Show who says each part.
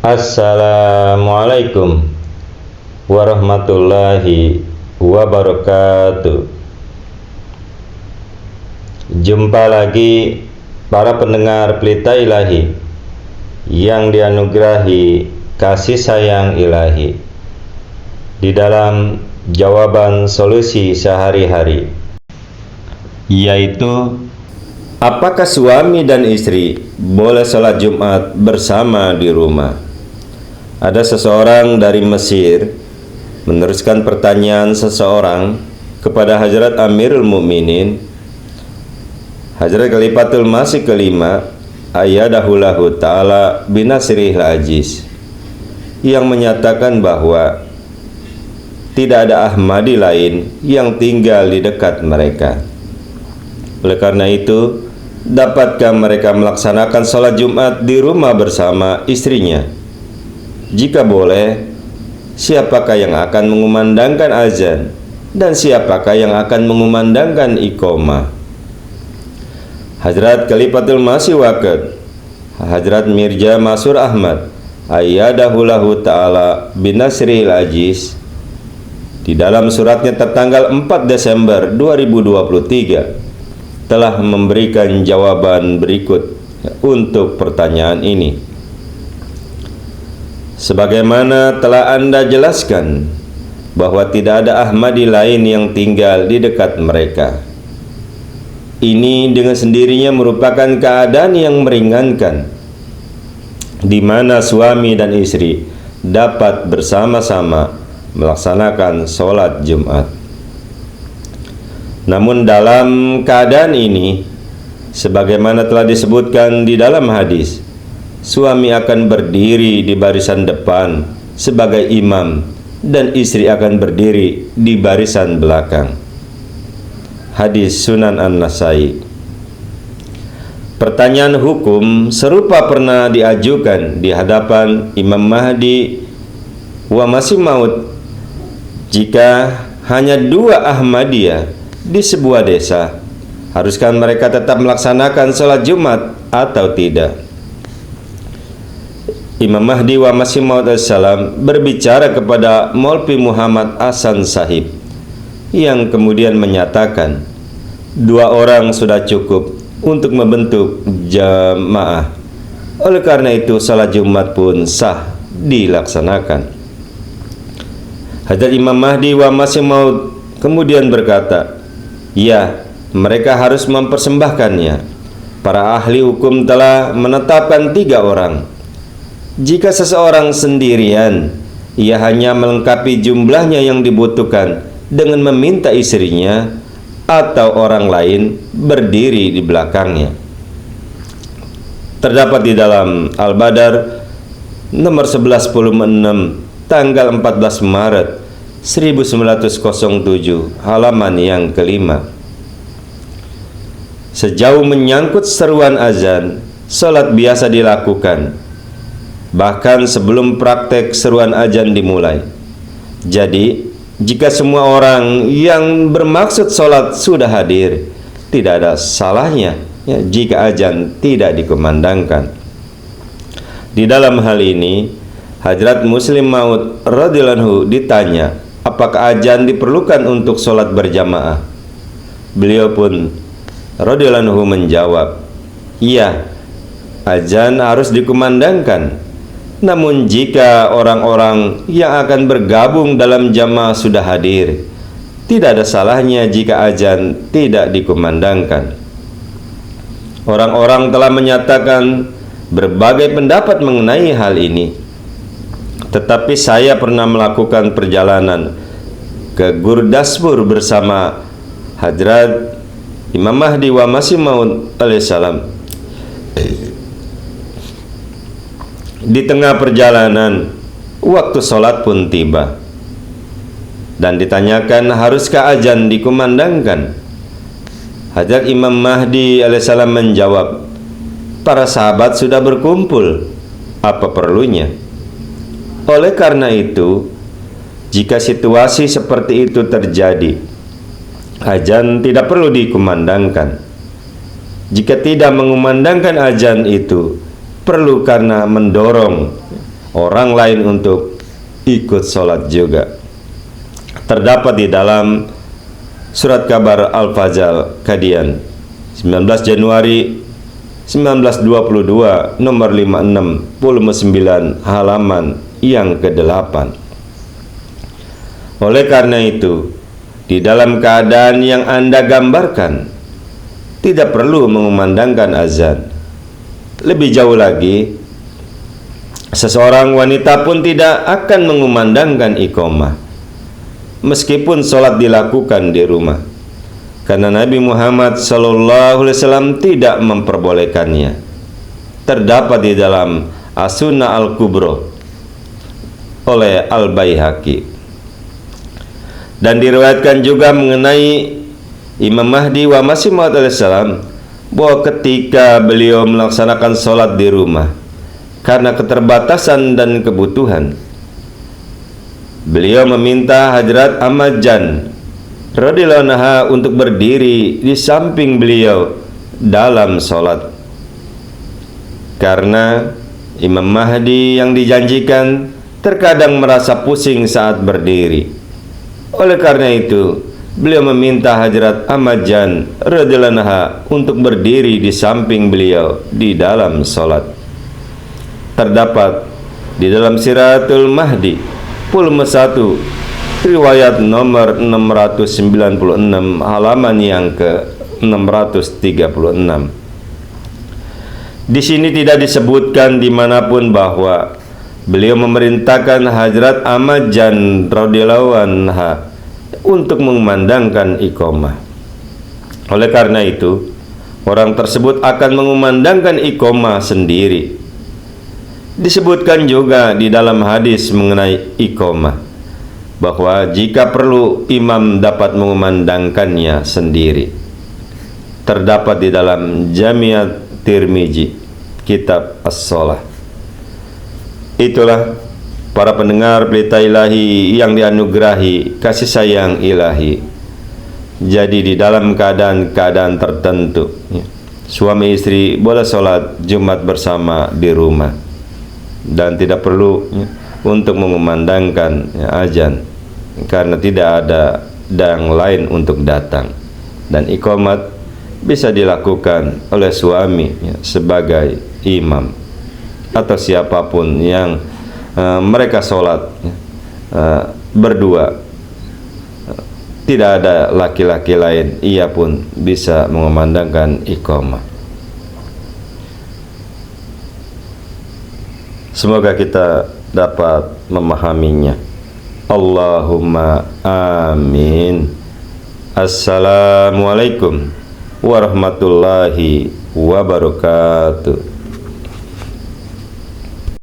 Speaker 1: Assalamualaikum warahmatullahi wabarakatuh. Jumpa lagi para pendengar Pelita Ilahi yang dianugerahi kasih sayang ilahi di dalam jawaban solusi sehari-hari, yaitu apakah suami dan istri boleh sholat Jumat bersama di rumah? Ada seseorang dari Mesir meneruskan pertanyaan seseorang kepada Hazrat Amirul Mukminin Hazrat Khalifatul Masih kelima ayyadahullahu ta'ala binasrihil aziz, yang menyatakan bahwa tidak ada Ahmadi lain yang tinggal di dekat mereka. Oleh karena itu, dapatkah mereka melaksanakan sholat Jumat di rumah bersama istrinya? Jika boleh, siapakah yang akan mengumandangkan azan dan siapakah yang akan mengumandangkan iqamah? Hazrat Khalifatul Masih Waqid Hazrat Mirza Masur Ahmad ayyadahullahu ta'ala binasrihil aziz di dalam suratnya tertanggal 4 Desember 2023 telah memberikan jawaban berikut untuk pertanyaan ini. Sebagaimana telah Anda jelaskan bahwa tidak ada Ahmadi lain yang tinggal di dekat mereka. Ini dengan sendirinya merupakan keadaan yang meringankan, di mana suami dan istri dapat bersama-sama melaksanakan sholat Jumat. Namun dalam keadaan ini, sebagaimana telah disebutkan di dalam hadis, suami akan berdiri di barisan depan sebagai imam dan istri akan berdiri di barisan belakang. Hadis Sunan An-Nasai. Pertanyaan hukum serupa pernah diajukan di hadapan Imam Mahdi wa Masih Maud. Jika hanya dua Ahmadiyah di sebuah desa, haruskah mereka tetap melaksanakan sholat Jumat atau tidak? Imam Mahdi wa Masih Maud as-salam berbicara kepada Maulvi Muhammad Hasan Sahib, yang kemudian menyatakan dua orang sudah cukup untuk membentuk jamaah. Oleh karena itu salat Jumat pun sah dilaksanakan. Hadrat Imam Mahdi wa Masih Maud kemudian berkata, ya, mereka harus mempersembahkannya. Para ahli hukum telah menetapkan 3 orang. Jika seseorang sendirian, ia hanya melengkapi jumlahnya yang dibutuhkan dengan meminta istrinya atau orang lain berdiri di belakangnya. Terdapat di dalam Al-Badar nomor 11/6 tanggal 14 Maret 1907 halaman yang kelima. Sejauh menyangkut seruan azan, salat biasa dilakukan bahkan sebelum praktek seruan azan dimulai. Jadi, jika semua orang yang bermaksud sholat sudah hadir, tidak ada salahnya jika azan tidak dikumandangkan. Di dalam hal ini, Hadrat Muslim Maud radhiyallahu anhu ditanya, apakah azan diperlukan untuk sholat berjamaah? Beliau pun radhiyallahu anhu menjawab, iya, azan harus dikumandangkan. Namun jika orang-orang yang akan bergabung dalam jamaah sudah hadir, tidak ada salahnya jika azan tidak dikumandangkan. Orang-orang telah menyatakan berbagai pendapat mengenai hal ini. Tetapi saya pernah melakukan perjalanan ke Gurdaspur bersama Hadrat Imam Mahdi wa Masih Maud alaihissalam. Di tengah perjalanan, waktu sholat pun tiba dan ditanyakan, haruskah azan dikumandangkan? Hadrat Imam Mahdi alaihissalam menjawab, para sahabat sudah berkumpul, apa perlunya? Oleh karena itu, jika situasi seperti itu terjadi, azan tidak perlu dikumandangkan. Jika tidak mengumandangkan azan itu perlu karena mendorong orang lain untuk ikut sholat juga. Terdapat di dalam surat kabar Al-Fajr Qadian 19 Januari 1922 nomor 569 halaman yang ke-8. Oleh karena itu, di dalam keadaan yang Anda gambarkan, tidak perlu mengumandangkan azan. Lebih jauh lagi, seseorang wanita pun tidak akan mengumandangkan iqamah, meskipun sholat dilakukan di rumah, karena Nabi Muhammad SAW tidak memperbolehkannya. Terdapat di dalam As-Sunnah Al-Kubra oleh Al-Baihaqi. Dan diriwayatkan juga mengenai Imam Mahdi wa Masih Maud alaihissalam, bahwa ketika beliau melaksanakan sholat di rumah karena keterbatasan dan kebutuhan, beliau meminta Hadrat Ahmad Jan radhiyallahu anha untuk berdiri di samping beliau dalam sholat, karena Imam Mahdi yang dijanjikan terkadang merasa pusing saat berdiri. Oleh karena itu, beliau meminta Hadrat Ahmad Jan radhiyallahu anha untuk berdiri di samping beliau di dalam sholat. Terdapat di dalam Siratul Mahdi volume 1 riwayat nomor 696 halaman yang ke-636. Di sini tidak disebutkan dimanapun bahwa beliau memerintahkan Hadrat Ahmad Jan radhiyallahu anha untuk mengumandangkan iqamah. Oleh karena itu, orang tersebut akan mengumandangkan iqamah sendiri. Disebutkan juga di dalam hadis mengenai iqamah bahwa jika perlu imam dapat mengumandangkannya sendiri. Terdapat di dalam Jami'at Tirmizi, kitab As-Shalah. Itulah para pendengar Pelita Ilahi yang dianugerahi kasih sayang ilahi. Jadi di dalam keadaan-keadaan tertentu, suami istri boleh sholat Jumat bersama di rumah dan tidak perlu untuk mengumandangkan azan, karena tidak ada yang lain untuk datang, dan iqamat bisa dilakukan oleh suami sebagai imam atau siapapun yang mereka sholat berdua, tidak ada laki-laki lain, ia pun bisa mengumandangkan iqamah. Semoga kita dapat memahaminya. Allahumma amin. Assalamualaikum warahmatullahi wabarakatuh.